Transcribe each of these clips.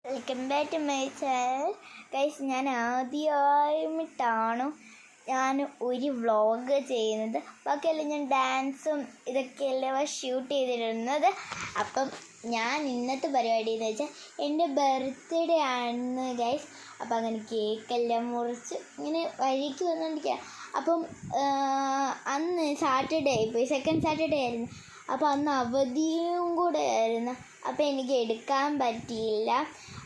Welcome back to my channel guys. ഞാൻ ആദ്യമായിട്ടാണ് ഒരു വ്ളോഗ് ചെയ്യുന്നത്. ബാക്കിയെല്ലാം ഞാൻ ഡാൻസും ഇതൊക്കെയല്ലേ ഷൂട്ട് ചെയ്തിരുന്നത്. അപ്പം ഞാൻ ഇന്നത്തെ പരിപാടി എന്ന് വെച്ചാൽ എൻ്റെ ബർത്ത്ഡേ ആണ് ഗൈസ്. അപ്പം അങ്ങനെ കേക്കെല്ലാം മുറിച്ച് ഇങ്ങനെ വഴിക്ക് വന്നുകൊണ്ടിരിക്കുക. അപ്പം അന്ന് സാറ്റർഡേ ആയിപ്പോയി, സെക്കൻഡ് സാറ്റർഡേ ആയിരുന്നു. അപ്പോൾ അന്ന് അവധിയും കൂടെ ആയിരുന്നു. അപ്പോൾ എനിക്ക് എടുക്കാൻ പറ്റിയില്ല.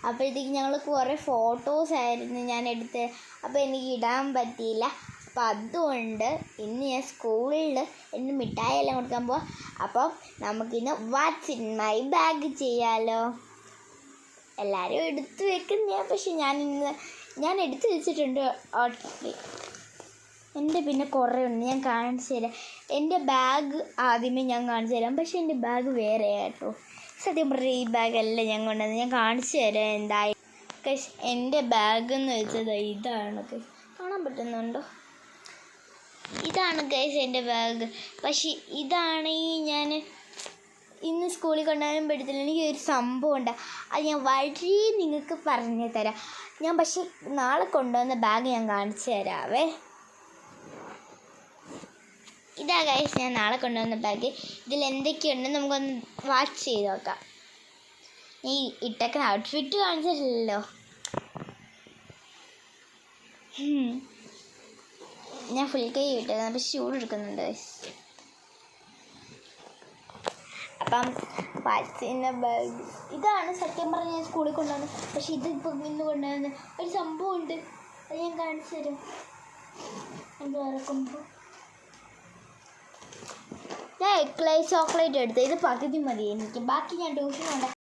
അപ്പോഴത്തേക്ക് ഞങ്ങൾ കുറേ ഫോട്ടോസായിരുന്നു ഞാൻ എടുത്ത്. അപ്പോൾ എനിക്ക് ഇടാൻ പറ്റിയില്ല. അപ്പോൾ അതുകൊണ്ട് ഇന്ന് ഞാൻ സ്കൂളിൽ എൻ്റെ മിഠായി എല്ലാം കൊടുക്കാൻ പോവാം. അപ്പോൾ നമുക്കിന്ന് വാട്ട്സ് ഇൻ മൈ ബാഗ് ചെയ്യാമല്ലോ. എല്ലാവരും എടുത്ത് വെക്കുന്നതാണ്, പക്ഷെ ഞാൻ എടുത്ത് വെച്ചിട്ടുണ്ട് ഓൾറെഡി. എൻ്റെ പിന്നെ കുറേ ഉണ്ട്, ഞാൻ കാണിച്ചു തരാം. എൻ്റെ ബാഗ് ആദ്യമേ ഞാൻ കാണിച്ചു തരാം, പക്ഷെ എൻ്റെ ബാഗ് വേറെ കേട്ടോ. സത്യം പറഞ്ഞാൽ ഈ ബാഗല്ല ഞാൻ കൊണ്ടുവന്നത്. ഞാൻ കാണിച്ചു തരാം എന്തായി. എൻ്റെ ബാഗ് എന്ന് വെച്ചത് ഇതാണ്. കാണാൻ പറ്റുന്നുണ്ടോ? ഇതാണ് ഗൈസ് എൻ്റെ ബാഗ്. പക്ഷേ ഇതാണ് ഞാൻ ഇന്ന് സ്കൂളിൽ കൊണ്ടുപോകാനും പറ്റത്തില്ല. എനിക്ക് ഒരു സംഭവം ഉണ്ട്, അത് ഞാൻ വഴി നിങ്ങൾക്ക് പറഞ്ഞു തരാം. ഞാൻ പക്ഷേ നാളെ കൊണ്ടുവന്ന ബാഗ് ഞാൻ കാണിച്ചു തരാവേ. ഇതാ ഗൈസ് ഞാൻ നാളെ കൊണ്ടുവന്ന ബാഗ്. ഇതിൽ എന്തൊക്കെയുണ്ടെന്ന് നമുക്കൊന്ന് വാച്ച് ചെയ്ത് നോക്കാം. ഈ ഇട്ടേക്കുന്ന ഔട്ട്ഫിറ്റ് കാണിച്ചിട്ടില്ലല്ലോ. ഞാൻ ഫുൾ കൈ ഇട്ടേക്കുന്നത്, അപ്പം ഷൂട്ട് എടുക്കുന്നുണ്ട് ഗൈസ്. അപ്പം വാച്ചിൻ്റെ ബാഗ് ഇതാണ് സത്യം പറഞ്ഞാൽ ഞാൻ സ്കൂളിൽ കൊണ്ടുവന്നത്. പക്ഷെ ഇതിപ്പോൾ ഇന്ന് കൊണ്ടുവന്ന ഒരു സംഭവമുണ്ട്, അത് ഞാൻ കാണിച്ചു തരാം. എന്ത് ഇറക്കുമ്പോൾ ഞാൻ എക്ലൈസ് ചോക്ലേറ്റ് എടുത്ത് ഇത് പകുതി മതി എനിക്ക്. ബാക്കി ഞാൻ ട്യൂഷൻ